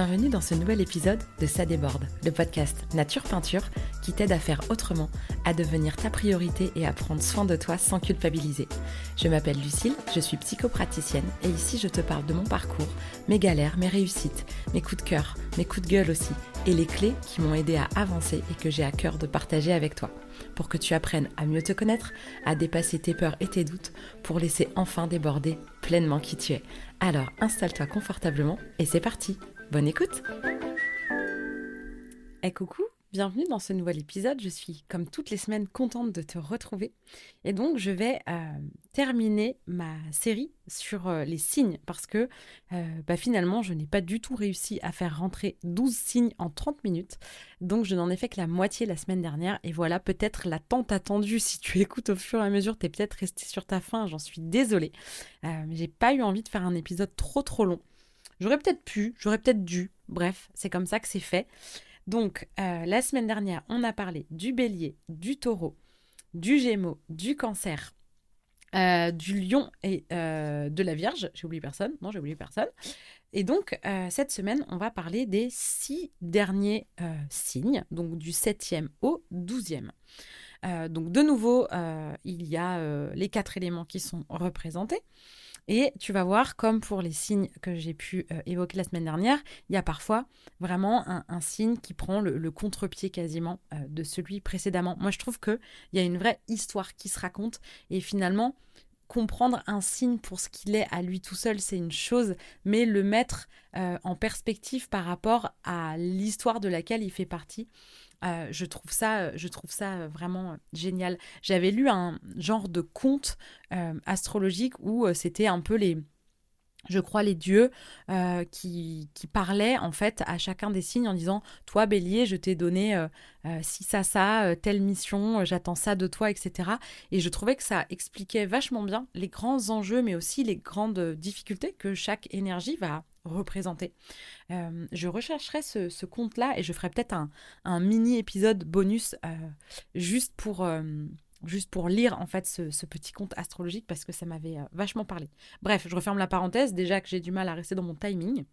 Bienvenue dans ce nouvel épisode de Ça déborde, le podcast Nature Peinture qui t'aide à faire autrement, à devenir ta priorité et à prendre soin de toi sans culpabiliser. Je m'appelle Lucille, je suis psychopraticienne et ici je te parle de mon parcours, mes galères, mes réussites, mes coups de cœur, mes coups de gueule aussi et les clés qui m'ont aidé à avancer et que j'ai à cœur de partager avec toi. Pour que tu apprennes à mieux te connaître, à dépasser tes peurs et tes doutes, pour laisser enfin déborder pleinement qui tu es. Alors installe-toi confortablement et c'est parti. Bonne écoute! Coucou, bienvenue dans ce nouvel épisode. Je suis comme toutes les semaines contente de te retrouver. Et donc je vais terminer ma série sur les signes parce que finalement je n'ai pas du tout réussi à faire rentrer 12 signes en 30 minutes. Donc je n'en ai fait que la moitié la semaine dernière. Et voilà peut-être la tant attendue. Si tu écoutes au fur et à mesure, tu es peut-être resté sur ta faim. J'en suis désolée. J'ai pas eu envie de faire un épisode trop long. J'aurais peut-être pu, j'aurais peut-être dû. Bref, c'est comme ça que c'est fait. Donc, la semaine dernière, on a parlé du bélier, du taureau, du gémeaux, du cancer, du lion et de la vierge. J'ai oublié personne. Non, j'ai oublié personne. Et donc, cette semaine, on va parler des 6 derniers signes, donc du 7e au 12e. Donc, de nouveau, il y a les 4 éléments qui sont représentés. Et tu vas voir, comme pour les signes que j'ai pu évoquer la semaine dernière, il y a parfois vraiment un signe qui prend le contre-pied quasiment de celui précédemment. Moi, je trouve qu'il y a une vraie histoire qui se raconte et finalement, comprendre un signe pour ce qu'il est à lui tout seul, c'est une chose, mais le mettre en perspective par rapport à l'histoire de laquelle il fait partie, je trouve ça vraiment génial. J'avais lu un genre de conte astrologique où c'était un peu les dieux qui parlaient en fait à chacun des signes en disant « Toi, Bélier, je t'ai donné ci, ça, telle mission, j'attends ça de toi, etc. » Et je trouvais que ça expliquait vachement bien les grands enjeux, mais aussi les grandes difficultés que chaque énergie va représenter. Je rechercherai ce conte-là et je ferai peut-être un mini-épisode bonus juste pour lire en fait ce petit conte astrologique parce que ça m'avait vachement parlé. Bref, je referme la parenthèse, déjà que j'ai du mal à rester dans mon timing.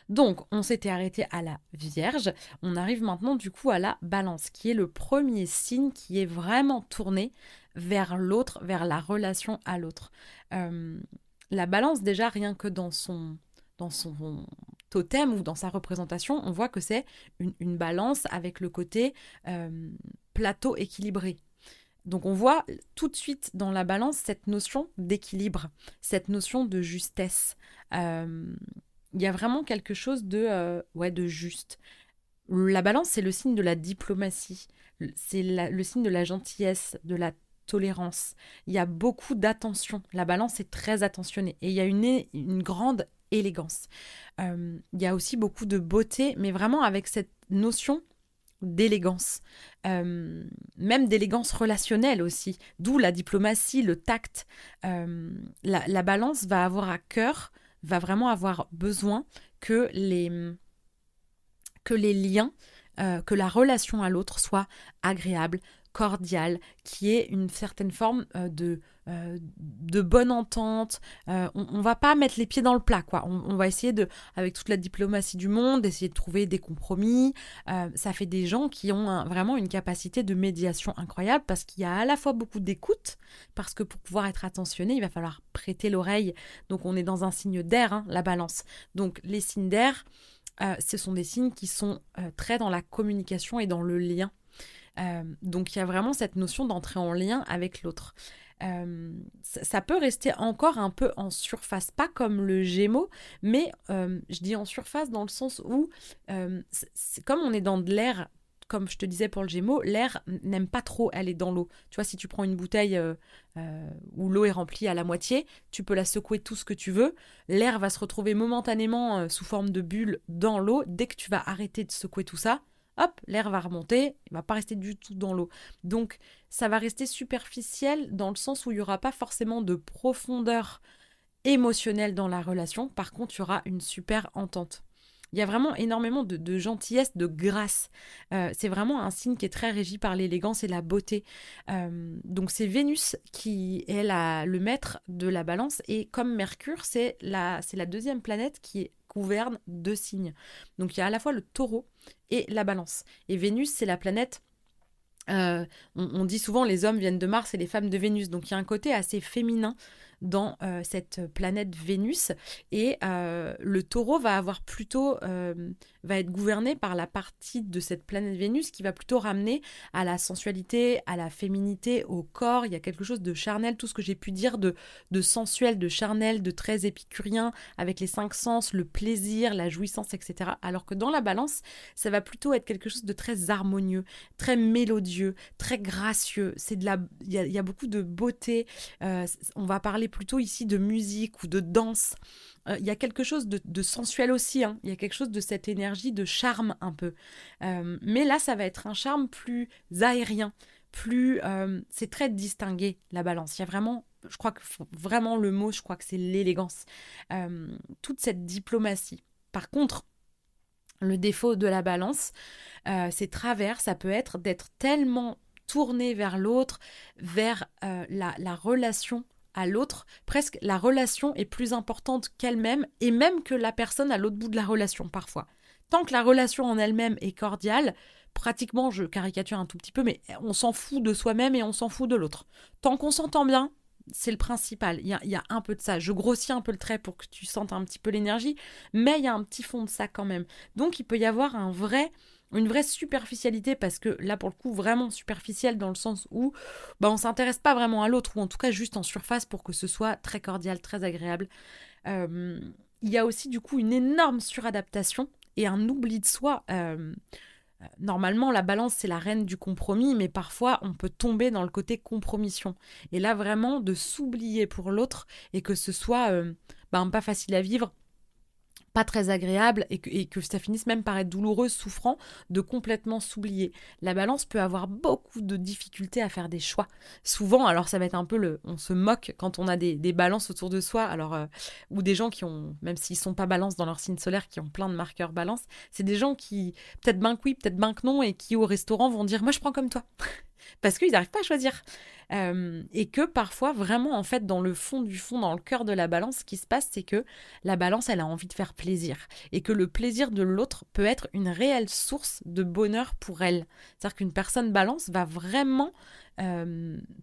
Donc, on s'était arrêté à la Vierge. On arrive maintenant du coup à la Balance, qui est le premier signe qui est vraiment tourné vers l'autre, vers la relation à l'autre. La Balance, déjà, rien que dans son totem ou dans sa représentation, on voit que c'est une balance avec le côté plateau équilibré. Donc on voit tout de suite dans la balance cette notion d'équilibre, cette notion de justesse. Il y a vraiment quelque chose de juste. La balance, c'est le signe de la diplomatie, c'est le signe de la gentillesse, de la tolérance. Il y a beaucoup d'attention. La balance est très attentionnée et il y a une grande élégance. Il y a aussi beaucoup de beauté, mais vraiment avec cette notion d'élégance, même d'élégance relationnelle aussi, d'où la diplomatie, le tact. La balance va avoir à cœur, va vraiment avoir besoin que les liens, que la relation à l'autre soit agréable, cordiale, qui ait une certaine forme de bonne entente. On va pas mettre les pieds dans le plat, quoi. On va essayer avec toute la diplomatie du monde, d'essayer de trouver des compromis. Ça fait des gens qui ont vraiment une capacité de médiation incroyable parce qu'il y a à la fois beaucoup d'écoute, parce que pour pouvoir être attentionné, il va falloir prêter l'oreille. Donc on est dans un signe d'air, la balance. Donc les signes d'air, ce sont des signes qui sont très dans la communication et dans le lien. Donc il y a vraiment cette notion d'entrer en lien avec l'autre. Ça peut rester encore un peu en surface, pas comme le Gémeaux, mais je dis en surface dans le sens où c'est comme on est dans de l'air, comme je te disais pour le Gémeaux, l'air n'aime pas trop aller dans l'eau. Tu vois, si tu prends une bouteille où l'eau est remplie à la moitié, tu peux la secouer tout ce que tu veux, l'air va se retrouver momentanément sous forme de bulle dans l'eau. Dès que tu vas arrêter de secouer tout ça, hop, l'air va remonter, il ne va pas rester du tout dans l'eau. Donc, ça va rester superficiel dans le sens où il n'y aura pas forcément de profondeur émotionnelle dans la relation. Par contre, il y aura une super entente. Il y a vraiment énormément de gentillesse, de grâce. C'est vraiment un signe qui est très régi par l'élégance et la beauté. Donc c'est Vénus qui est le maître de la balance, et comme Mercure, c'est la deuxième planète qui gouverne deux signes. Donc il y a à la fois le taureau et la balance. Et Vénus, c'est la planète. On dit souvent les hommes viennent de Mars et les femmes de Vénus. Donc il y a un côté assez féminin dans cette planète Vénus. Et le taureau va être gouverné par la partie de cette planète Vénus qui va plutôt ramener à la sensualité, à la féminité, au corps. Il y a quelque chose de charnel, tout ce que j'ai pu dire de sensuel, de charnel, de très épicurien, avec les cinq sens, le plaisir, la jouissance, etc. Alors que dans la balance, ça va plutôt être quelque chose de très harmonieux, très mélodieux, très gracieux. Il y a beaucoup de beauté. On va parler plutôt ici de musique ou de danse. Il y a quelque chose de sensuel aussi, hein. Il y a quelque chose de cette énergie de charme un peu. Mais là, ça va être un charme plus aérien, c'est très distingué, la balance. Il y a vraiment, je crois que vraiment le mot, je crois que c'est l'élégance. Toute cette diplomatie. Par contre, le défaut de la balance, c'est travers, ça peut être d'être tellement tourné vers l'autre, vers la relation à l'autre. Presque la relation est plus importante qu'elle-même, et même que la personne à l'autre bout de la relation parfois. Tant que la relation en elle-même est cordiale, pratiquement, je caricature un tout petit peu, mais on s'en fout de soi-même et on s'en fout de l'autre. Tant qu'on s'entend bien, c'est le principal. Il y a un peu de ça. Je grossis un peu le trait pour que tu sentes un petit peu l'énergie, mais il y a un petit fond de ça quand même. Donc il peut y avoir une vraie superficialité, parce que là pour le coup vraiment superficielle dans le sens où on s'intéresse pas vraiment à l'autre, ou en tout cas juste en surface pour que ce soit très cordial, très agréable. Il y a aussi du coup une énorme suradaptation et un oubli de soi. Normalement, la balance, c'est la reine du compromis, mais parfois, on peut tomber dans le côté compromission. Et là, vraiment, de s'oublier pour l'autre, et que ce soit pas facile à vivre, pas très agréable, et que ça finisse même par être douloureux, souffrant, de complètement s'oublier. La balance peut avoir beaucoup de difficultés à faire des choix. Souvent, alors ça va être un peu on se moque quand on a des balances autour de soi, ou des gens qui ont, même s'ils sont pas balance dans leur signe solaire, qui ont plein de marqueurs balance, c'est des gens qui, peut-être ben que oui, peut-être ben que non, et qui au restaurant vont dire « moi je prends comme toi ». Parce qu'ils n'arrivent pas à choisir. Et que parfois, vraiment, en fait, dans le fond du fond, dans le cœur de la balance, ce qui se passe, c'est que la balance, elle a envie de faire plaisir. Et que le plaisir de l'autre peut être une réelle source de bonheur pour elle. C'est-à-dire qu'une personne balance va vraiment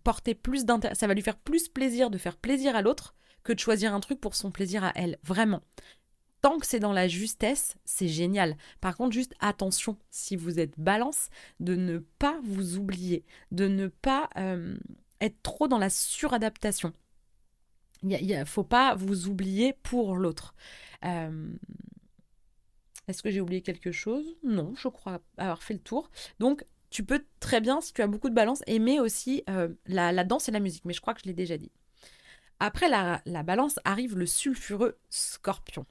porter plus d'intérêt. Ça va lui faire plus plaisir de faire plaisir à l'autre que de choisir un truc pour son plaisir à elle. Vraiment. Tant que c'est dans la justesse, c'est génial. Par contre, juste attention, si vous êtes balance, de ne pas vous oublier, de ne pas être trop dans la suradaptation. Faut pas vous oublier pour l'autre. Est-ce que j'ai oublié quelque chose ? Non, je crois avoir fait le tour. Donc, tu peux très bien, si tu as beaucoup de balance, aimer aussi la danse et la musique. Mais je crois que je l'ai déjà dit. Après la balance arrive le sulfureux scorpion.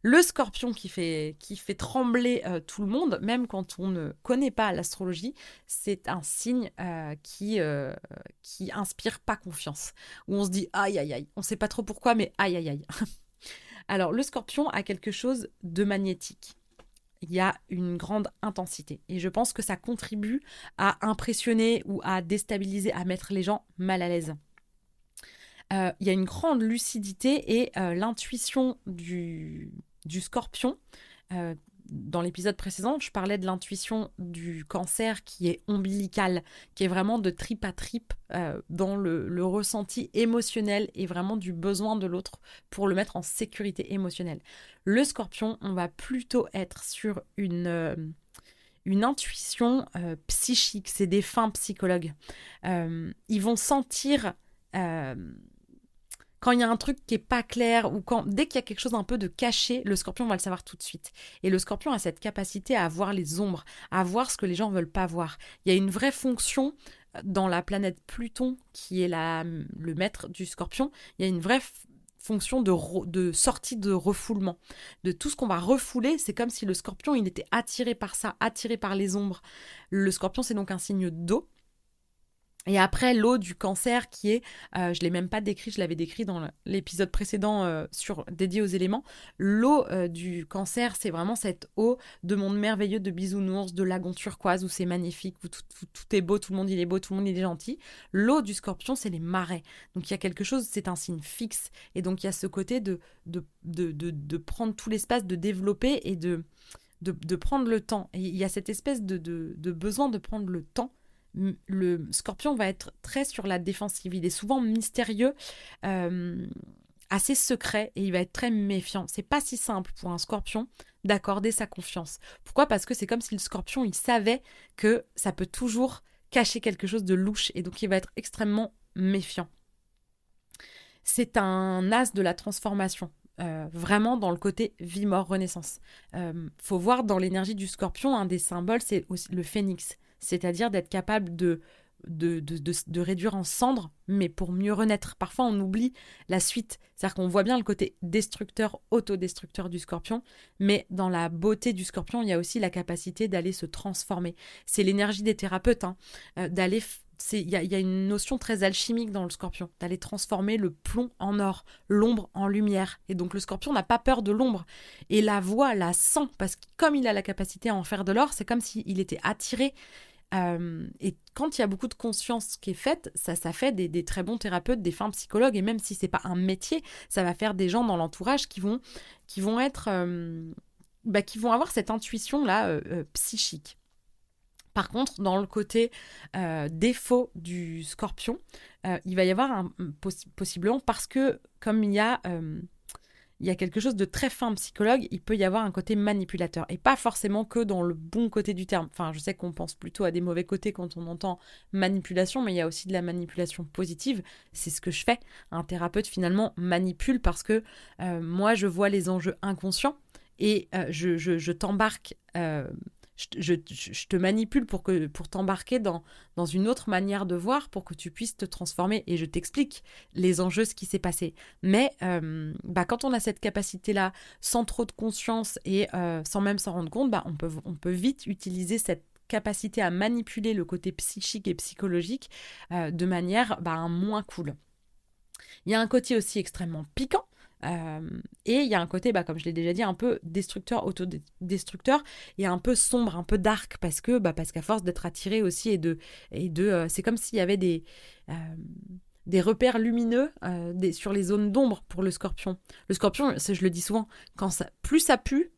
Le scorpion qui fait trembler tout le monde, même quand on ne connaît pas l'astrologie, c'est un signe qui inspire pas confiance. Où on se dit aïe aïe aïe, on sait pas trop pourquoi, mais aïe aïe aïe. Alors le scorpion a quelque chose de magnétique. Il y a une grande intensité. Et je pense que ça contribue à impressionner ou à déstabiliser, à mettre les gens mal à l'aise. Il y a une grande lucidité et l'intuition du scorpion. Dans l'épisode précédent, je parlais de l'intuition du cancer qui est ombilicale, qui est vraiment de trip à trip dans le ressenti émotionnel et vraiment du besoin de l'autre pour le mettre en sécurité émotionnelle. Le scorpion, on va plutôt être sur une intuition psychique. C'est des fins psychologues. Ils vont sentir... quand il y a un truc qui est pas clair, ou dès qu'il y a quelque chose un peu de caché, le scorpion va le savoir tout de suite. Et le scorpion a cette capacité à voir les ombres, à voir ce que les gens veulent pas voir. Il y a une vraie fonction dans la planète Pluton, qui est le maître du scorpion. Il y a une vraie fonction de sortie de refoulement. De tout ce qu'on va refouler, c'est comme si le scorpion, il était attiré par ça, attiré par les ombres. Le scorpion, c'est donc un signe d'eau. Et après, l'eau du cancer qui est, je ne l'ai même pas décrit, je l'avais décrit dans l'épisode précédent dédié aux éléments. L'eau du cancer, c'est vraiment cette eau de monde merveilleux de bisounours, de lagon turquoise où c'est magnifique, où tout est beau, tout le monde il est beau, tout le monde il est gentil. L'eau du scorpion, c'est les marais. Donc il y a quelque chose, c'est un signe fixe. Et donc il y a ce côté de prendre tout l'espace, de développer et de prendre le temps. Et il y a cette espèce de besoin de prendre le temps. Le scorpion va être très sur la défensive. Il est souvent mystérieux, assez secret, et il va être très méfiant. C'est pas si simple pour un scorpion d'accorder sa confiance. Pourquoi ? Parce que c'est comme si le scorpion, il savait que ça peut toujours cacher quelque chose de louche, et donc il va être extrêmement méfiant. C'est un as de la transformation. Vraiment dans le côté vie, mort, renaissance. Faut voir dans l'énergie du scorpion, un des symboles, c'est aussi le phénix. C'est-à-dire d'être capable de réduire en cendres, mais pour mieux renaître. Parfois, on oublie la suite. C'est-à-dire qu'on voit bien le côté destructeur, autodestructeur du scorpion, mais dans la beauté du scorpion, il y a aussi la capacité d'aller se transformer. C'est l'énergie des thérapeutes, d'aller... Il y a une notion très alchimique dans le scorpion, d'aller transformer le plomb en or, l'ombre en lumière. Et donc le scorpion n'a pas peur de l'ombre. Et la voit, la sent, parce que comme il a la capacité à en faire de l'or, c'est comme s'il était attiré. Et quand il y a beaucoup de conscience qui est faite, ça fait des très bons thérapeutes, des fins psychologues, et même si c'est pas un métier, ça va faire des gens dans l'entourage qui vont être, qui vont avoir cette intuition là psychique. Par contre, dans le côté défaut du scorpion, il va y avoir possiblement, parce que comme il y a quelque chose de très fin psychologue, il peut y avoir un côté manipulateur. Et pas forcément que dans le bon côté du terme. Enfin, je sais qu'on pense plutôt à des mauvais côtés quand on entend manipulation, mais il y a aussi de la manipulation positive. C'est ce que je fais. Un thérapeute, finalement, manipule parce que moi, je vois les enjeux inconscients et je t'embarque... je te manipule pour t'embarquer dans une autre manière de voir pour que tu puisses te transformer, et je t'explique les enjeux, ce qui s'est passé. Mais quand on a cette capacité-là, sans trop de conscience et sans même s'en rendre compte, on peut vite utiliser cette capacité à manipuler le côté psychique et psychologique de manière moins cool. Il y a un côté aussi extrêmement piquant. Et il y a un côté, comme je l'ai déjà dit, un peu destructeur, autodestructeur, et un peu sombre, un peu dark, parce qu'à force d'être attiré aussi c'est comme s'il y avait des repères lumineux sur les zones d'ombre pour le scorpion. Le scorpion, je le dis souvent, plus ça pue,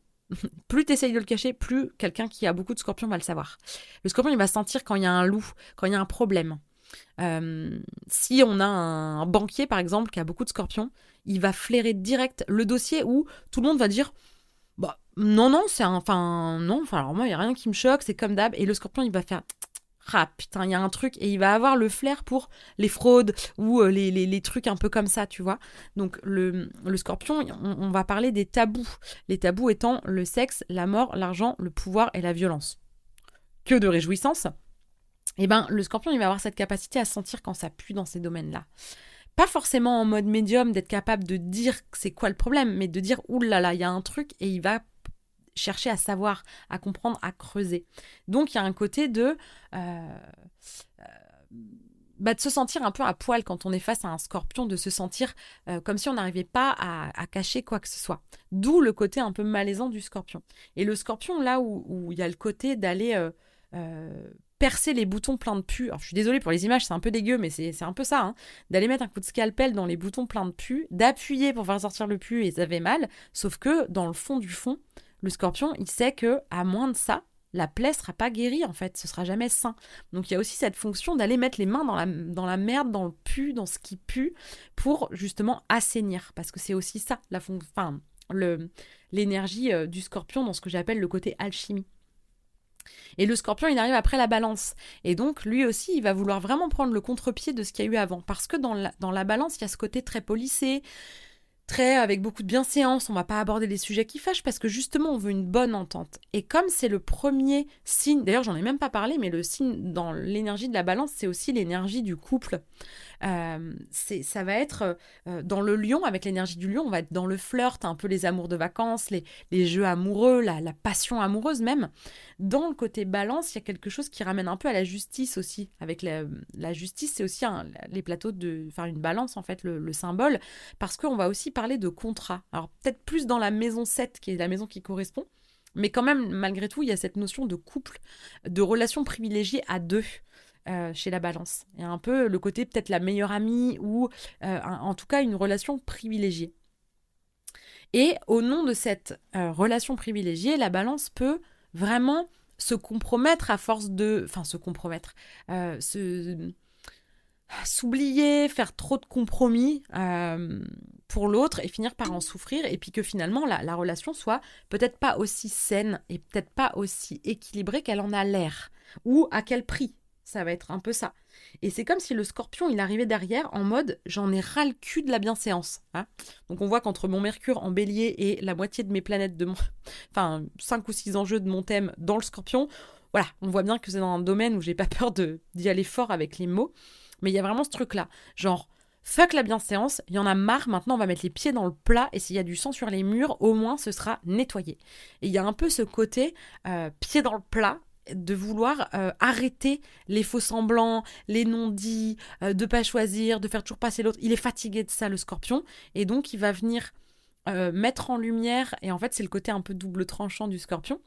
plus tu essayes de le cacher, plus quelqu'un qui a beaucoup de scorpions va le savoir. Le scorpion, il va sentir quand il y a un loup, quand il y a un problème. Si on a un banquier par exemple qui a beaucoup de scorpions, il va flairer direct le dossier où tout le monde va dire non, alors moi il n'y a rien qui me choque, c'est comme d'hab, et le scorpion il va faire putain, il y a un truc, et il va avoir le flair pour les fraudes ou les trucs un peu comme ça, tu vois. Donc le scorpion, on va parler des tabous, les tabous étant le sexe, la mort, l'argent, le pouvoir et la violence. Que de réjouissance. Le scorpion, il va avoir cette capacité à sentir quand ça pue dans ces domaines-là. Pas forcément en mode médium, d'être capable de dire c'est quoi le problème, mais de dire oulala, il y a un truc, et il va chercher à savoir, à comprendre, à creuser. Donc il y a un côté de se sentir un peu à poil quand on est face à un scorpion, de se sentir comme si on n'arrivait pas à cacher quoi que ce soit. D'où le côté un peu malaisant du scorpion. Et le scorpion, là où il y a le côté d'aller... percer les boutons pleins de pus. Alors, je suis désolée pour les images, c'est un peu dégueu, mais c'est un peu ça, d'aller mettre un coup de scalpel dans les boutons pleins de pus, d'appuyer pour faire sortir le pus et ça fait mal, sauf que dans le fond du fond, le scorpion, il sait que à moins de ça, la plaie sera pas guérie, en fait, ce sera jamais sain. Donc il y a aussi cette fonction d'aller mettre les mains dans la merde, dans le pu, dans ce qui pue, pour justement assainir, parce que c'est aussi ça, l'énergie du scorpion dans ce que j'appelle le côté alchimie. Et le scorpion, il arrive après la balance. Et donc, lui aussi, il va vouloir vraiment prendre le contre-pied de ce qu'il y a eu avant. Parce que dans la balance, il y a ce côté très policé, très avec beaucoup de bienséance, on va pas aborder les sujets qui fâchent parce que justement on veut une bonne entente. Et comme c'est le premier signe, d'ailleurs j'en ai même pas parlé, mais le signe dans l'énergie de la balance, c'est aussi l'énergie du couple. Ça va être dans le lion, avec l'énergie du lion, on va être dans le flirt, un peu les amours de vacances, les jeux amoureux, la passion amoureuse même. Dans le côté balance, il y a quelque chose qui ramène un peu à la justice aussi. Avec la justice, c'est aussi les plateaux de... Enfin, une balance en fait, le symbole, parce qu'on va aussi parler de contrat. Alors peut-être plus dans la maison 7, qui est la maison qui correspond, mais quand même, malgré tout, il y a cette notion de couple, de relation privilégiée à deux. Chez la balance. Il y a un peu le côté peut-être la meilleure amie ou en tout cas une relation privilégiée. Et au nom de cette relation privilégiée, la balance peut vraiment se compromettre à force de... Enfin, se compromettre. S'oublier, faire trop de compromis pour l'autre et finir par en souffrir, et puis que finalement la relation soit peut-être pas aussi saine et peut-être pas aussi équilibrée qu'elle en a l'air. Ou à quel prix. Ça va être un peu ça. Et c'est comme si le scorpion, il arrivait derrière en mode j'en ai ras le cul de la bienséance. Hein. Donc on voit qu'entre mon Mercure en bélier et la moitié de mes planètes de mon... Enfin, 5 ou 6 enjeux de mon thème dans le scorpion, voilà, on voit bien que c'est dans un domaine où j'ai pas peur d'y aller fort avec les mots. Mais il y a vraiment ce truc-là. Genre, fuck la bienséance, il y en a marre, maintenant on va mettre les pieds dans le plat et s'il y a du sang sur les murs, au moins ce sera nettoyé. Et il y a un peu ce côté pied dans le plat, de vouloir arrêter les faux semblants, les non-dits, de pas choisir, de faire toujours passer l'autre. Il est fatigué de ça, le scorpion, et donc il va venir mettre en lumière, et en fait c'est le côté un peu double tranchant du scorpion,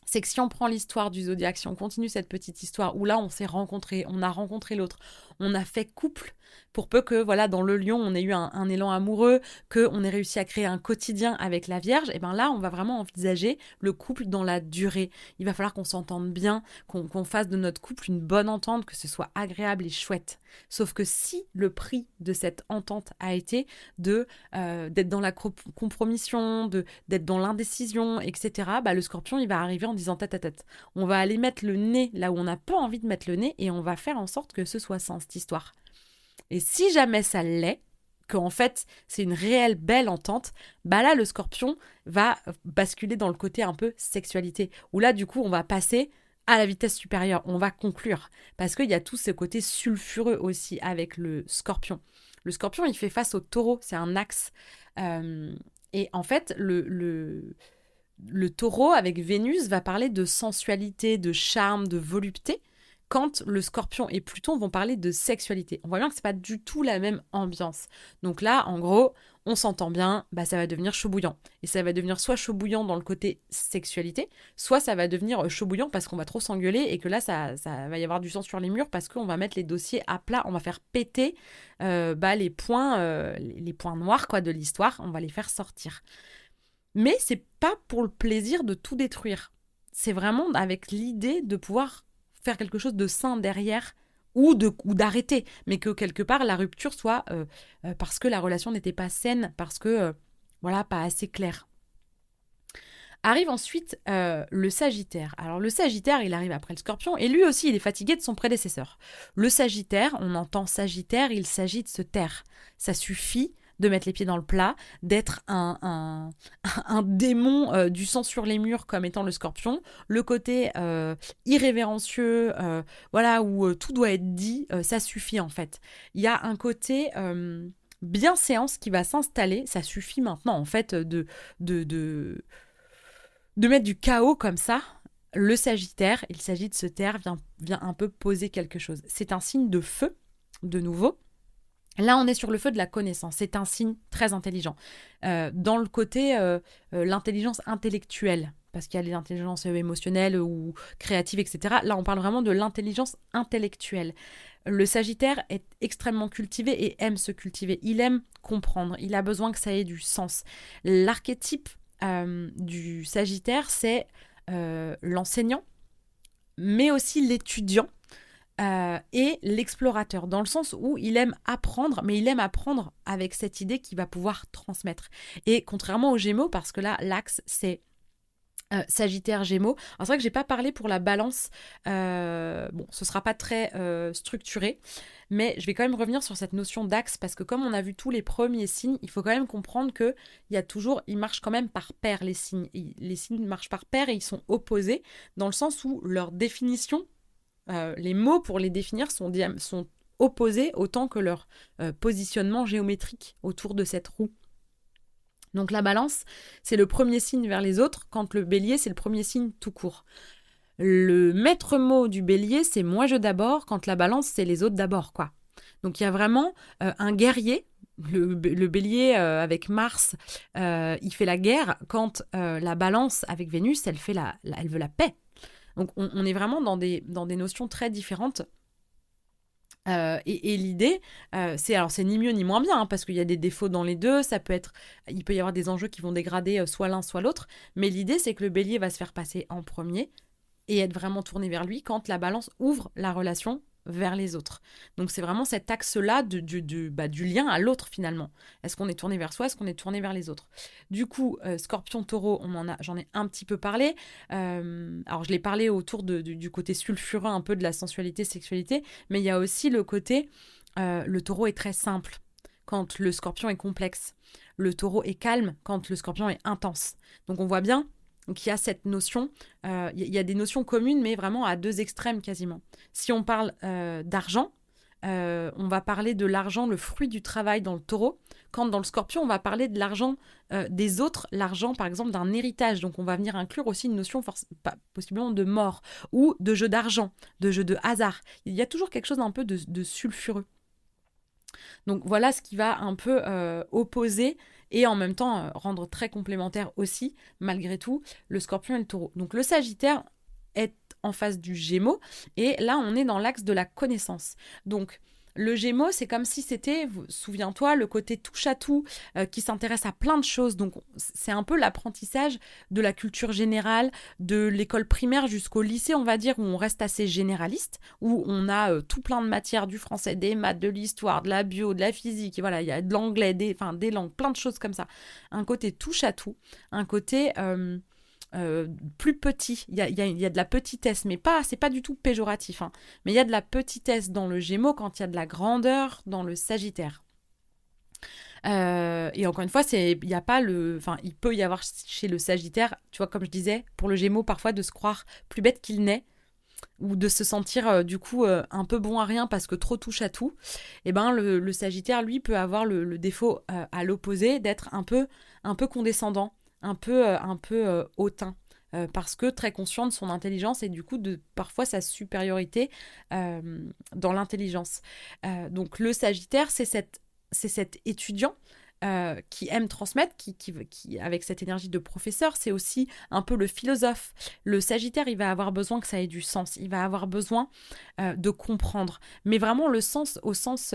c'est que si on prend l'histoire du zodiaque, si on continue cette petite histoire où là on s'est rencontrés, on a rencontré l'autre, on a fait couple, pour peu que voilà dans le lion on ait eu un élan amoureux, qu'on ait réussi à créer un quotidien avec la Vierge, et bien là on va vraiment envisager le couple dans la durée. Il va falloir qu'on s'entende bien, qu'on fasse de notre couple une bonne entente, que ce soit agréable et chouette. Sauf que si le prix de cette entente a été d'être dans la compromission, d'être dans l'indécision, etc., bah, le scorpion, il va arriver en disant tête à tête. On va aller mettre le nez là où on n'a pas envie de mettre le nez et on va faire en sorte que ce soit sain, cette histoire. Et si jamais ça l'est, qu'en fait c'est une réelle belle entente, bah là le scorpion va basculer dans le côté un peu sexualité, où là du coup on va passer à la vitesse supérieure, on va conclure, parce qu'il y a tout ce côté sulfureux aussi avec le scorpion. Le scorpion, il fait face au taureau, c'est un axe. Et en fait, le taureau avec Vénus va parler de sensualité, de charme, de volupté, quand le scorpion et Pluton vont parler de sexualité. On voit bien que c'est pas du tout la même ambiance. Donc là, en gros, on s'entend bien, bah ça va devenir chaud bouillant. Et ça va devenir soit chaud bouillant dans le côté sexualité, soit ça va devenir chaud bouillant parce qu'on va trop s'engueuler et que là, ça va y avoir du sang sur les murs parce qu'on va mettre les dossiers à plat, on va faire péter les points noirs quoi, de l'histoire, on va les faire sortir. Mais c'est pas pour le plaisir de tout détruire. C'est vraiment avec l'idée de pouvoir faire quelque chose de sain derrière ou d'arrêter, mais que quelque part la rupture soit parce que la relation n'était pas saine, parce que voilà, pas assez claire. Arrive ensuite le Sagittaire. Alors le Sagittaire, il arrive après le Scorpion, et lui aussi, il est fatigué de son prédécesseur. Le Sagittaire, on entend Sagittaire, il s'agit de se taire. Ça suffit de mettre les pieds dans le plat, d'être un démon du sang sur les murs comme étant le Scorpion, le côté irrévérencieux, voilà, où tout doit être dit, ça suffit en fait. Il y a un côté bienséance qui va s'installer, ça suffit maintenant en fait de mettre du chaos comme ça. Le Sagittaire, il s'agit de se taire, vient un peu poser quelque chose. C'est un signe de feu, de nouveau. Là, on est sur le feu de la connaissance. C'est un signe très intelligent. Dans le côté l'intelligence intellectuelle, parce qu'il y a les intelligences émotionnelles ou créatives, etc. Là, on parle vraiment de l'intelligence intellectuelle. Le Sagittaire est extrêmement cultivé et aime se cultiver. Il aime comprendre. Il a besoin que ça ait du sens. L'archétype du Sagittaire, c'est l'enseignant, mais aussi l'étudiant. Et l'explorateur, dans le sens où il aime apprendre, mais il aime apprendre avec cette idée qu'il va pouvoir transmettre. Et contrairement aux Gémeaux, parce que là, l'axe, c'est Sagittaire, Gémeaux. Alors c'est vrai que j'ai pas parlé pour la Balance. Bon, ce sera pas très structuré, mais je vais quand même revenir sur cette notion d'axe parce que comme on a vu tous les premiers signes, il faut quand même comprendre que ils marchent quand même par paire les signes. Les signes marchent par paire et ils sont opposés dans le sens où leur définition, les mots pour les définir sont opposés autant que leur positionnement géométrique autour de cette roue. Donc la balance, c'est le premier signe vers les autres, quand le bélier, c'est le premier signe tout court. Le maître mot du bélier, c'est moi je d'abord, quand la balance, c'est les autres d'abord, quoi. Donc il y a vraiment un guerrier, le bélier avec Mars, il fait la guerre, quand la balance avec Vénus, elle veut la paix. Donc on est vraiment dans des notions très différentes. Et l'idée, c'est ni mieux ni moins bien, hein, parce qu'il y a des défauts dans les deux, il peut y avoir des enjeux qui vont dégrader soit l'un soit l'autre, mais l'idée c'est que le bélier va se faire passer en premier et être vraiment tourné vers lui quand la balance ouvre la relation vers les autres. Donc c'est vraiment cet axe-là du lien à l'autre finalement. Est-ce qu'on est tourné vers soi, est-ce qu'on est tourné vers les autres? Du coup, Scorpion-Taureau, j'en ai un petit peu parlé. Alors je l'ai parlé autour du côté sulfureux un peu de la sensualité, sexualité, mais il y a aussi le côté, le taureau est très simple quand le scorpion est complexe. Le taureau est calme quand le scorpion est intense. Donc on voit bien qu'il y a cette notion, il y a des notions communes, mais vraiment à deux extrêmes quasiment. Si on parle d'argent, on va parler de l'argent, le fruit du travail dans le taureau, quand dans le scorpion, on va parler de l'argent des autres, l'argent par exemple d'un héritage. Donc on va venir inclure aussi une notion possiblement de mort ou de jeu d'argent, de jeu de hasard. Il y a toujours quelque chose un peu de sulfureux. Donc voilà ce qui va un peu opposer et en même temps rendre très complémentaire aussi, malgré tout, le scorpion et le taureau. Donc le sagittaire est en face du gémeaux et là on est dans l'axe de la connaissance. Donc le Gémeaux, c'est comme si c'était, souviens-toi, le côté touche-à-tout qui s'intéresse à plein de choses. Donc, c'est un peu l'apprentissage de la culture générale, de l'école primaire jusqu'au lycée, on va dire, où on reste assez généraliste, où on a tout plein de matières, du français, des maths, de l'histoire, de la bio, de la physique, et voilà, il y a de l'anglais, des langues, plein de choses comme ça. Un côté touche-à-tout, un côté plus petit. Il y a de la petitesse, mais c'est pas du tout péjoratif. Hein. Mais il y a de la petitesse dans le Gémeaux quand il y a de la grandeur dans le Sagittaire. Et encore une fois, il peut y avoir chez le Sagittaire, tu vois, comme je disais, pour le Gémeaux, parfois de se croire plus bête qu'il n'est, ou de se sentir du coup un peu bon à rien parce que trop touche à tout. Et ben le Sagittaire, lui, peut avoir le défaut à l'opposé d'être un peu condescendant, un peu hautain. Parce que très conscient de son intelligence et du coup de parfois sa supériorité dans l'intelligence. Donc le Sagittaire, c'est cet étudiant qui aime transmettre, qui avec cette énergie de professeur, c'est aussi un peu le philosophe. Le Sagittaire, il va avoir besoin que ça ait du sens, il va avoir besoin de comprendre, mais vraiment le sens au sens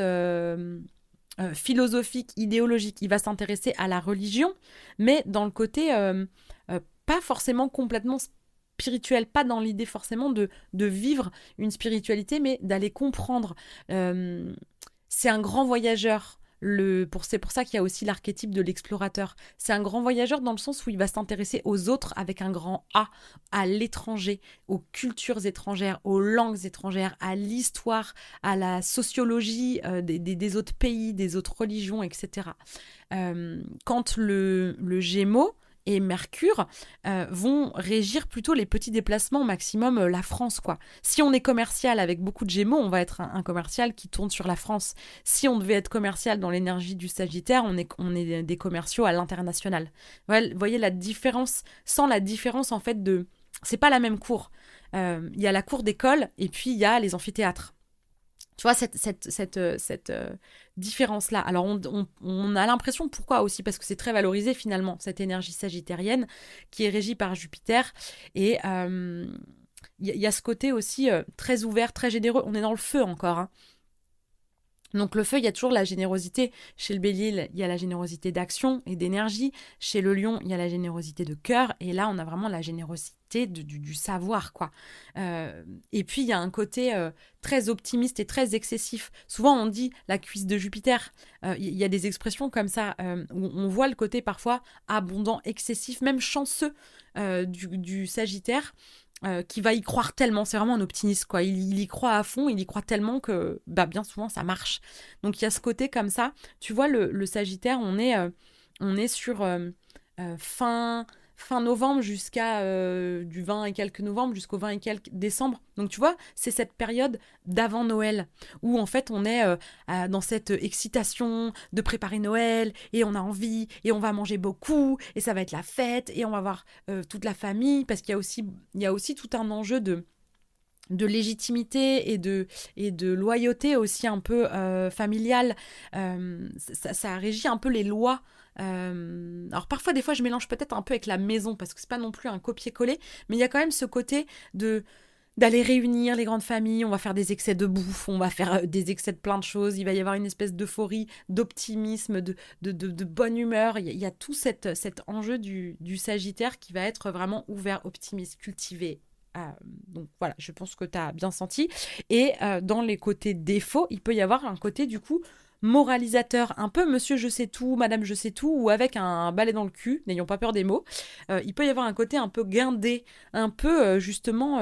philosophique, idéologique. Il va s'intéresser à la religion, mais dans le côté pas forcément complètement spirituel, pas dans l'idée forcément de vivre une spiritualité, mais d'aller comprendre. C'est un grand voyageur. C'est pour ça qu'il y a aussi l'archétype de l'explorateur. C'est un grand voyageur dans le sens où il va s'intéresser aux autres avec un grand A, à l'étranger, aux cultures étrangères, aux langues étrangères, à l'histoire, à la sociologie des autres pays, des autres religions, etc. Quand le Gémeaux et Mercure vont régir plutôt les petits déplacements, maximum la France, quoi. Si on est commercial avec beaucoup de Gémeaux, on va être un commercial qui tourne sur la France. Si on devait être commercial dans l'énergie du Sagittaire, on est des commerciaux à l'international. Vous voyez la différence, sans la différence en fait de... C'est pas la même cour. Il y a la cour d'école et puis il y a les amphithéâtres. Tu vois, cette différence-là. Alors, on a l'impression, pourquoi aussi? Parce que c'est très valorisé, finalement, cette énergie sagittarienne qui est régie par Jupiter. Et il y a ce côté aussi très ouvert, très généreux. On est dans le feu encore. Hein. Donc le feu, il y a toujours la générosité. Chez le bélier, il y a la générosité d'action et d'énergie. Chez le lion, il y a la générosité de cœur. Et là, on a vraiment la générosité du savoir, quoi. Et puis, il y a un côté très optimiste et très excessif. Souvent, on dit la cuisse de Jupiter. Il y a des expressions comme ça où on voit le côté parfois abondant, excessif, même chanceux du Sagittaire. Qui va y croire tellement, c'est vraiment un optimiste quoi, il y croit à fond, il y croit tellement que bien souvent ça marche. Donc il y a ce côté comme ça, tu vois le Sagittaire, on est sur fin, fin novembre jusqu'à du 20 et quelques novembre jusqu'au 20 et quelques décembre. Donc tu vois, c'est cette période d'avant Noël où en fait on est dans cette excitation de préparer Noël et on a envie et on va manger beaucoup et ça va être la fête et on va voir toute la famille parce qu'il y a aussi tout un enjeu de légitimité et de loyauté aussi un peu familiale. Ça régit un peu les lois. Alors parfois, des fois, je mélange peut-être un peu avec la maison parce que c'est pas non plus un copier-coller, mais il y a quand même ce côté de d'aller réunir les grandes familles, on va faire des excès de bouffe, on va faire des excès de plein de choses, il va y avoir une espèce d'euphorie, d'optimisme, de bonne humeur, il y a tout cet enjeu du Sagittaire qui va être vraiment ouvert, optimiste, cultivé. Donc voilà, je pense que tu as bien senti. Et dans les côtés défauts, il peut y avoir un côté du coup moralisateur, un peu monsieur je sais tout, madame je sais tout, ou avec un balai dans le cul, n'ayons pas peur des mots. Il peut y avoir un côté un peu guindé, un peu justement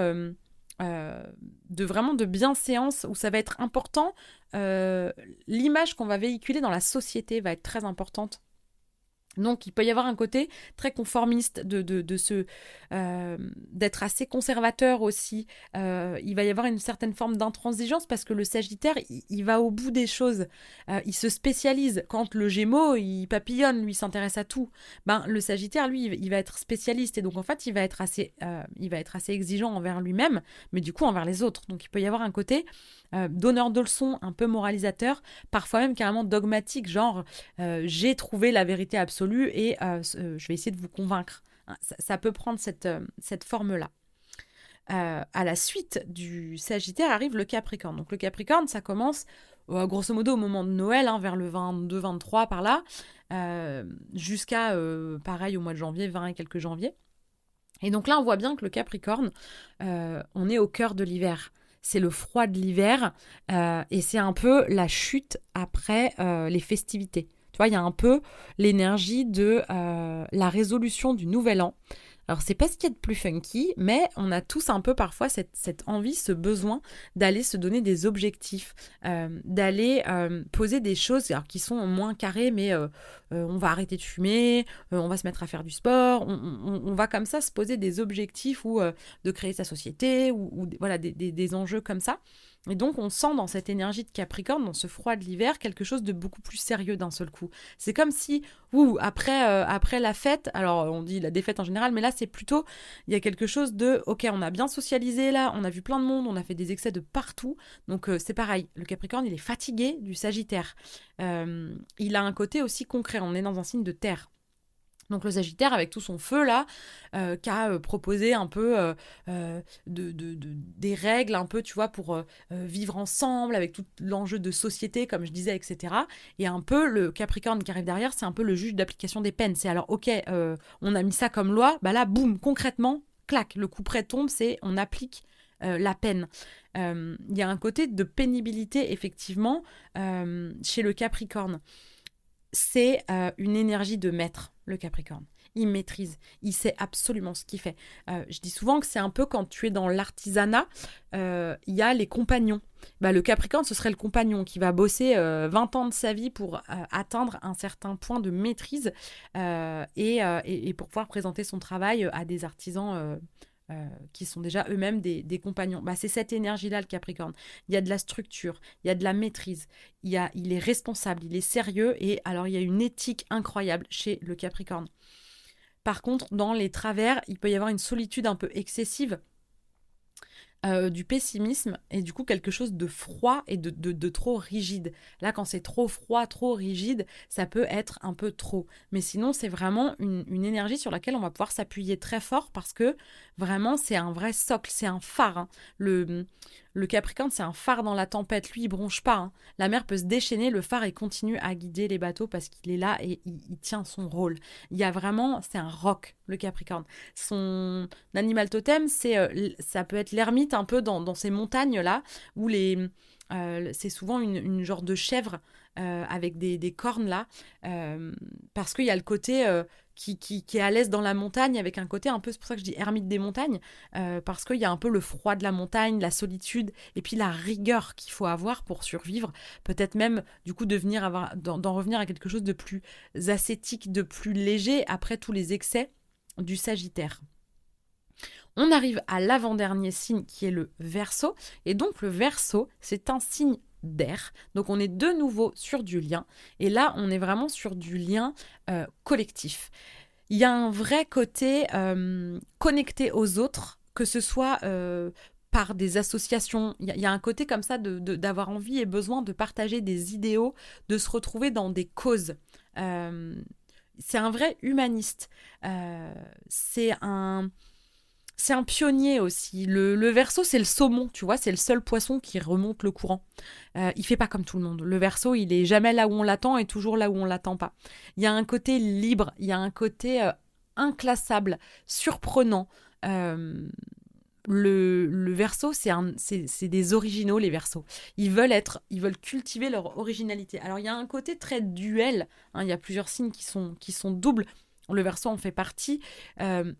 de vraiment de bienséance où ça va être important. L'image qu'on va véhiculer dans la société va être très importante. Donc, il peut y avoir un côté très conformiste d'être assez conservateur aussi. Il va y avoir une certaine forme d'intransigeance parce que le Sagittaire, il va au bout des choses. Il se spécialise. Quand le Gémeaux, il papillonne, lui, il s'intéresse à tout. Le Sagittaire, lui, il va être spécialiste et donc en fait, il va être assez exigeant envers lui-même, mais du coup envers les autres. Donc, il peut y avoir un côté donneur de leçons, un peu moralisateur, parfois même carrément dogmatique, genre j'ai trouvé la vérité absolue et je vais essayer de vous convaincre. Ça peut prendre cette forme-là. À la suite du Sagittaire arrive le Capricorne. Donc le Capricorne, ça commence grosso modo au moment de Noël, hein, vers le 22-23 par là, jusqu'à pareil au mois de janvier, 20 et quelques janvier. Et donc là, on voit bien que le Capricorne, on est au cœur de l'hiver. C'est le froid de l'hiver et c'est un peu la chute après les festivités. Tu vois, il y a un peu l'énergie de la résolution du nouvel an. Alors, c'est pas ce qu'il y a de plus funky, mais on a tous un peu parfois cette envie, ce besoin d'aller se donner des objectifs, d'aller poser des choses alors, qui sont moins carrées, mais on va arrêter de fumer, on va se mettre à faire du sport, on va comme ça se poser des objectifs ou de créer sa société, ou voilà, des enjeux comme ça. Et donc, on sent dans cette énergie de Capricorne, dans ce froid de l'hiver, quelque chose de beaucoup plus sérieux d'un seul coup. C'est comme si, après la fête, alors on dit la défaite en général, mais là, c'est plutôt, il y a quelque chose de, ok, on a bien socialisé là, on a vu plein de monde, on a fait des excès de partout. Donc, c'est pareil, le Capricorne, il est fatigué du Sagittaire. Il a un côté aussi concret, on est dans un signe de terre. Donc le Sagittaire, avec tout son feu là, qui a proposé un peu des règles, un peu, tu vois, pour vivre ensemble, avec tout l'enjeu de société, comme je disais, etc. Et un peu, le Capricorne qui arrive derrière, c'est un peu le juge d'application des peines. C'est alors, ok, on a mis ça comme loi, là, boum, concrètement, clac, le coup près tombe, c'est on applique la peine. Il y a un côté de pénibilité, effectivement, chez le Capricorne. C'est une énergie de maître, le Capricorne. Il maîtrise, il sait absolument ce qu'il fait. Je dis souvent que c'est un peu quand tu es dans l'artisanat, il y a les compagnons. Le Capricorne, ce serait le compagnon qui va bosser 20 ans de sa vie pour atteindre un certain point de maîtrise et pour pouvoir présenter son travail à des artisans qui sont déjà eux-mêmes des compagnons. C'est cette énergie-là, le Capricorne. Il y a de la structure, il y a de la maîtrise, il est responsable, il est sérieux, et alors il y a une éthique incroyable chez le Capricorne. Par contre, dans les travers, il peut y avoir une solitude un peu excessive, du pessimisme et du coup quelque chose de froid et de trop rigide. Là, quand c'est trop froid, trop rigide, ça peut être un peu trop. Mais sinon, c'est vraiment une énergie sur laquelle on va pouvoir s'appuyer très fort parce que vraiment, c'est un vrai socle, c'est un phare. Hein. Le Le Capricorne, c'est un phare dans la tempête. Lui, il bronche pas, hein. La mer peut se déchaîner, le phare, il continue à guider les bateaux parce qu'il est là et il tient son rôle. Il y a vraiment, c'est un roc, le Capricorne. Son animal totem, ça peut être l'ermite un peu dans ces montagnes-là, où c'est souvent une genre de chèvre avec des cornes là, parce qu'il y a le côté qui est à l'aise dans la montagne, avec un côté un peu, c'est pour ça que je dis ermite des montagnes, parce qu'il y a un peu le froid de la montagne, la solitude, et puis la rigueur qu'il faut avoir pour survivre, peut-être même du coup d'en revenir à quelque chose de plus ascétique, de plus léger, après tous les excès du Sagittaire. On arrive à l'avant-dernier signe qui est le Verseau. Et donc le Verseau, c'est un signe d'air. Donc on est de nouveau sur du lien. Et là, on est vraiment sur du lien collectif. Il y a un vrai côté connecté aux autres, que ce soit par des associations. Il y a un côté comme ça d'avoir envie et besoin de partager des idéaux, de se retrouver dans des causes. C'est un vrai humaniste. C'est un pionnier aussi. Le Verseau, c'est le saumon, tu vois, c'est le seul poisson qui remonte le courant. Il fait pas comme tout le monde. Le Verseau, il est jamais là où on l'attend et toujours là où on l'attend pas. Il y a un côté libre, il y a un côté inclassable, surprenant. Le Verseau, c'est des originaux, les Verseaux. Ils veulent cultiver leur originalité. Alors, il y a un côté très duel, hein, il y a plusieurs signes qui sont doubles. Le Verseau en fait partie,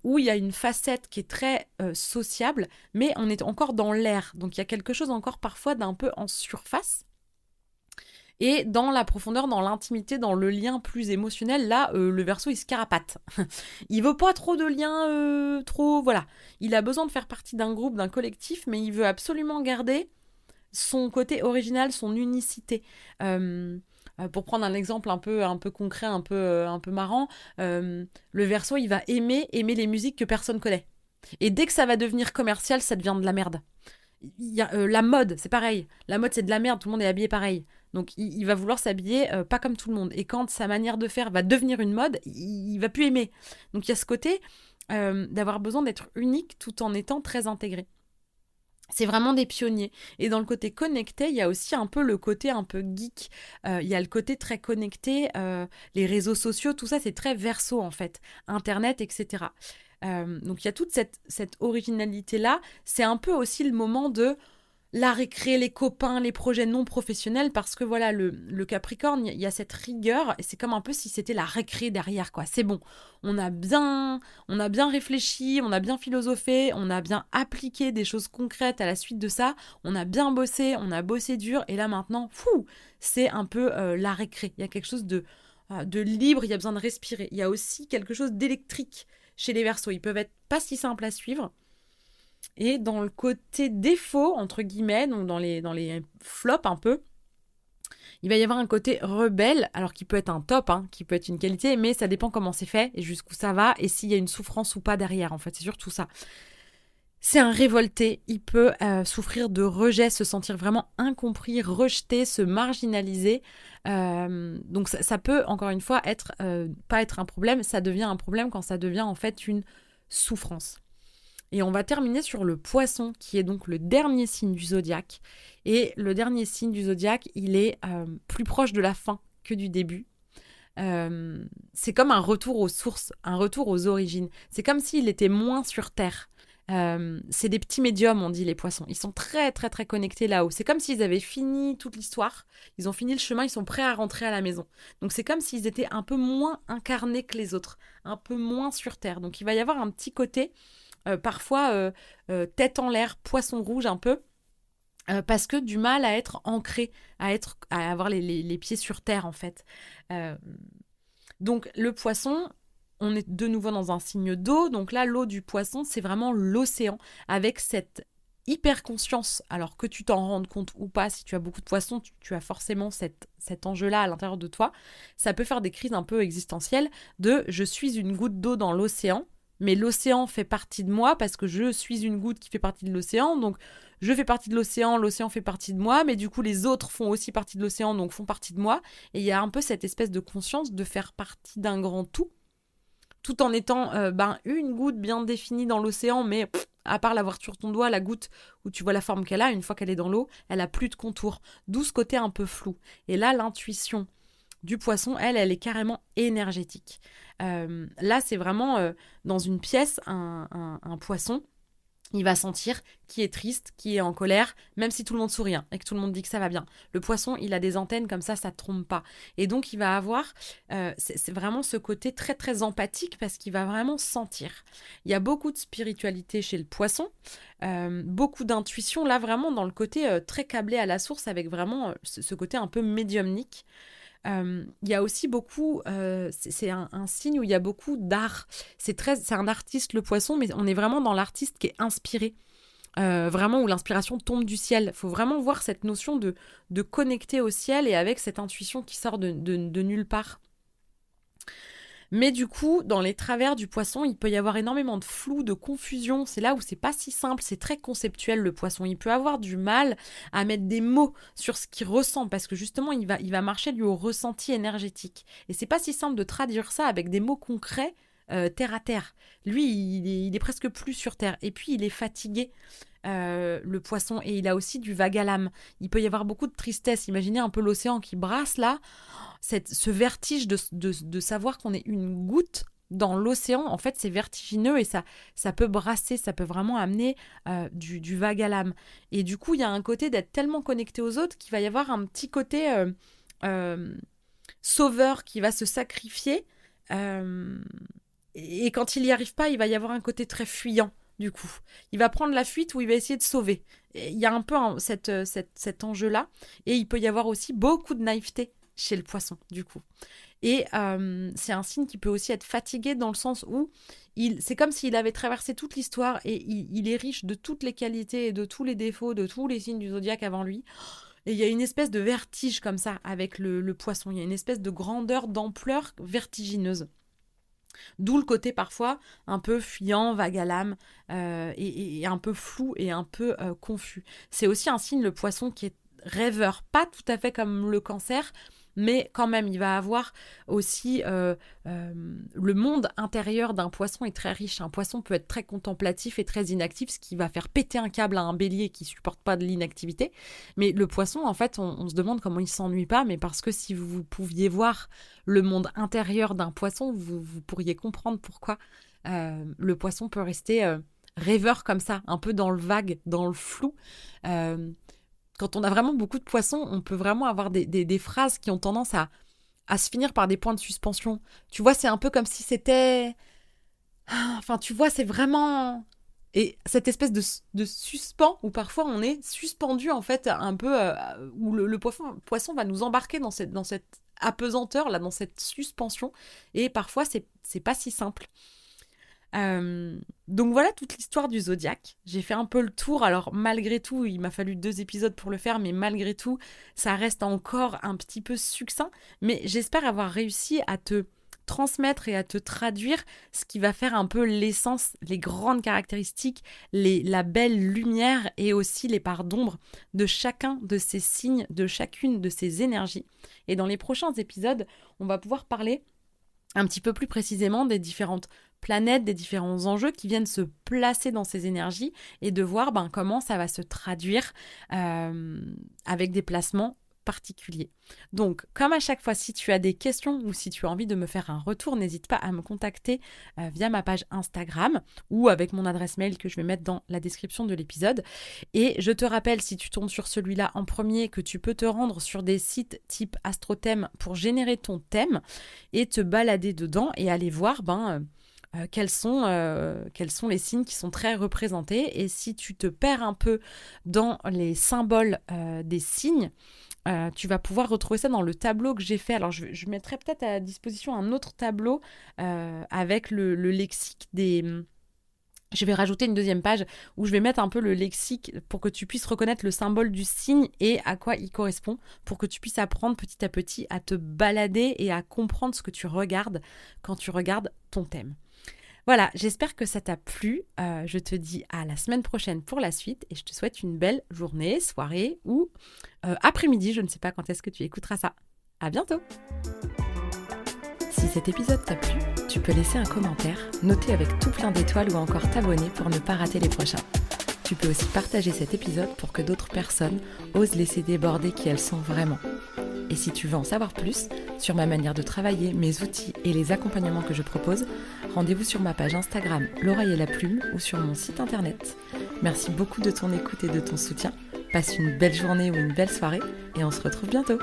où il y a une facette qui est très sociable, mais on est encore dans l'air. Donc il y a quelque chose encore parfois d'un peu en surface. Et dans la profondeur, dans l'intimité, dans le lien plus émotionnel, là, le Verseau, il se carapate. Il veut pas trop de liens, trop... Voilà. Il a besoin de faire partie d'un groupe, d'un collectif, mais il veut absolument garder son côté original, son unicité. Pour prendre un exemple un peu concret, un peu marrant, le Verseau, il va aimer les musiques que personne connaît. Et dès que ça va devenir commercial, ça devient de la merde. La mode, c'est pareil. La mode, c'est de la merde, tout le monde est habillé pareil. Donc, il va vouloir s'habiller pas comme tout le monde. Et quand sa manière de faire va devenir une mode, il va plus aimer. Donc, il y a ce côté d'avoir besoin d'être unique tout en étant très intégré. C'est vraiment des pionniers. Et dans le côté connecté, il y a aussi un peu le côté un peu geek. Il y a le côté très connecté, les réseaux sociaux, tout ça, c'est très Verseau en fait. Internet, etc. Donc il y a toute cette originalité-là. C'est un peu aussi le moment de la récré, les copains, les projets non professionnels, parce que voilà, le Capricorne, il y a cette rigueur, et c'est comme un peu si c'était la récré derrière, quoi. C'est bon, on a bien réfléchi, on a bien philosophé, on a bien appliqué des choses concrètes à la suite de ça, on a bien bossé, on a bossé dur, et là maintenant, c'est un peu la récré. Il y a quelque chose de libre, il y a besoin de respirer. Il y a aussi quelque chose d'électrique chez les Verseaux. Ils peuvent être pas si simples à suivre. Et dans le côté défaut, entre guillemets, donc dans les flops un peu, il va y avoir un côté rebelle, alors qui peut être un top, hein, qui peut être une qualité, mais ça dépend comment c'est fait et jusqu'où ça va et s'il y a une souffrance ou pas derrière, en fait, c'est surtout ça. C'est un révolté, il peut souffrir de rejet, se sentir vraiment incompris, rejeté, se marginaliser. Donc ça peut, encore une fois, pas être un problème, ça devient un problème quand ça devient en fait une souffrance. Et on va terminer sur le Poisson, qui est donc le dernier signe du zodiaque. Et le dernier signe du zodiaque, il est plus proche de la fin que du début. C'est comme un retour aux sources, un retour aux origines. C'est comme s'il était moins sur Terre. C'est des petits médiums, on dit, les Poissons. Ils sont très, très, très connectés là-haut. C'est comme s'ils avaient fini toute l'histoire. Ils ont fini le chemin, ils sont prêts à rentrer à la maison. Donc c'est comme s'ils étaient un peu moins incarnés que les autres, un peu moins sur Terre. Donc il va y avoir un petit côté... parfois tête en l'air, poisson rouge un peu, parce que du mal à être ancré, à avoir les pieds sur terre en fait. Donc le Poisson, on est de nouveau dans un signe d'eau, donc là l'eau du Poisson c'est vraiment l'océan, avec cette hyper conscience, alors que tu t'en rendes compte ou pas, si tu as beaucoup de poissons, tu as forcément cet enjeu-là à l'intérieur de toi. Ça peut faire des crises un peu existentielles de « je suis une goutte d'eau dans l'océan », mais l'océan fait partie de moi parce que je suis une goutte qui fait partie de l'océan, donc je fais partie de l'océan fait partie de moi, mais du coup les autres font aussi partie de l'océan, donc font partie de moi, et il y a un peu cette espèce de conscience de faire partie d'un grand tout en étant une goutte bien définie dans l'océan, mais À part la voir sur ton doigt, la goutte où tu vois la forme qu'elle a, une fois qu'elle est dans l'eau, elle a plus de contour. D'où ce côté un peu flou. Et là, l'intuition du poisson, elle est carrément énergétique. Là, c'est vraiment dans une pièce, un poisson. Il va sentir qui est triste, qui est en colère, même si tout le monde sourit et que tout le monde dit que ça va bien. Le poisson, il a des antennes comme ça ne trompe pas. Et donc, il va avoir, c'est vraiment ce côté très, très empathique parce qu'il va vraiment sentir. Il y a beaucoup de spiritualité chez le poisson, beaucoup d'intuition, là, vraiment dans le côté très câblé à la source avec vraiment ce côté un peu médiumnique. Il y a aussi beaucoup, c'est un signe où il y a beaucoup d'art. C'est un artiste, le poisson, mais on est vraiment dans l'artiste qui est inspiré. Vraiment où l'inspiration tombe du ciel. Il faut vraiment voir cette notion de connecter au ciel et avec cette intuition qui sort de nulle part. Mais du coup, dans les travers du poisson, il peut y avoir énormément de flou, de confusion. C'est là où c'est pas si simple, c'est très conceptuel le poisson. Il peut avoir du mal à mettre des mots sur ce qu'il ressent parce que justement, il va marcher lui au ressenti énergétique. Et c'est pas si simple de traduire ça avec des mots concrets. Terre à terre. Lui, il est presque plus sur terre. Et puis, il est fatigué, le poisson, et il a aussi du vague à l'âme. Il peut y avoir beaucoup de tristesse. Imaginez un peu l'océan qui brasse là. Ce vertige de savoir qu'on est une goutte dans l'océan, en fait, c'est vertigineux et ça peut brasser, ça peut vraiment amener du vague à l'âme. Et du coup, il y a un côté d'être tellement connecté aux autres qu'il va y avoir un petit côté sauveur qui va se sacrifier. Et quand il n'y arrive pas, il va y avoir un côté très fuyant, du coup. Il va prendre la fuite ou il va essayer de sauver. Et il y a un peu cet enjeu-là. Et il peut y avoir aussi beaucoup de naïveté chez le poisson, du coup. Et c'est un signe qui peut aussi être fatigué dans le sens où c'est comme s'il avait traversé toute l'histoire et il est riche de toutes les qualités et de tous les défauts de tous les signes du zodiaque avant lui. Et il y a une espèce de vertige comme ça avec le poisson. Il y a une espèce de grandeur, d'ampleur vertigineuse. D'où le côté parfois un peu fuyant, vague à l'âme, et un peu flou et un peu confus. C'est aussi un signe, le poisson, qui est rêveur. Pas tout à fait comme le Cancer, mais quand même, il va avoir aussi le monde intérieur d'un poisson est très riche. Un poisson peut être très contemplatif et très inactif, ce qui va faire péter un câble à un bélier qui supporte pas de l'inactivité. Mais le poisson, en fait, on se demande comment il s'ennuie pas, mais parce que si vous pouviez voir le monde intérieur d'un poisson, vous pourriez comprendre pourquoi le poisson peut rester rêveur comme ça, un peu dans le vague, dans le flou. Quand on a vraiment beaucoup de poissons, on peut vraiment avoir des phrases qui ont tendance à se finir par des points de suspension. Tu vois, c'est un peu comme si c'était... Enfin, tu vois, c'est vraiment... Et cette espèce de suspens où parfois on est suspendu, en fait, un peu... où le poisson va nous embarquer dans cette apesanteur, là, dans cette suspension. Et parfois, c'est pas si simple. Donc voilà toute l'histoire du zodiaque. J'ai fait un peu le tour. Alors malgré tout, il m'a fallu 2 épisodes pour le faire, mais malgré tout, ça reste encore un petit peu succinct. Mais j'espère avoir réussi à te transmettre et à te traduire ce qui va faire un peu l'essence, les grandes caractéristiques, la belle lumière et aussi les parts d'ombre de chacun de ces signes, de chacune de ces énergies. Et dans les prochains épisodes, on va pouvoir parler un petit peu plus précisément des différentes planètes, des différents enjeux qui viennent se placer dans ces énergies et de voir comment ça va se traduire avec des placements particuliers. Donc, comme à chaque fois, si tu as des questions ou si tu as envie de me faire un retour, n'hésite pas à me contacter via ma page Instagram ou avec mon adresse mail que je vais mettre dans la description de l'épisode. Et je te rappelle, si tu tombes sur celui-là en premier, que tu peux te rendre sur des sites type AstroThème pour générer ton thème et te balader dedans et aller voir quels sont les signes qui sont très représentés. Et si tu te perds un peu dans les symboles des signes, tu vas pouvoir retrouver ça dans le tableau que j'ai fait. Alors, je mettrai peut-être à disposition un autre tableau avec le lexique des... Je vais rajouter une deuxième page où je vais mettre un peu le lexique pour que tu puisses reconnaître le symbole du signe et à quoi il correspond, pour que tu puisses apprendre petit à petit à te balader et à comprendre ce que tu regardes quand tu regardes ton thème. Voilà, j'espère que ça t'a plu. Je te dis à la semaine prochaine pour la suite et je te souhaite une belle journée, soirée ou après-midi. Je ne sais pas quand est-ce que tu écouteras ça. À bientôt! Si Si cet épisode t'a plu, tu peux laisser un commentaire, noter avec tout plein d'étoiles ou encore t'abonner pour ne pas rater les prochains. Tu peux aussi partager cet épisode pour que d'autres personnes osent laisser déborder qui elles sont vraiment. Et si tu veux en savoir plus sur ma manière de travailler, mes outils et les accompagnements que je propose, rendez-vous sur ma page Instagram L'Oreille et la Plume ou sur mon site internet. Merci beaucoup de ton écoute et de ton soutien. Passe une belle journée ou une belle soirée et on se retrouve bientôt.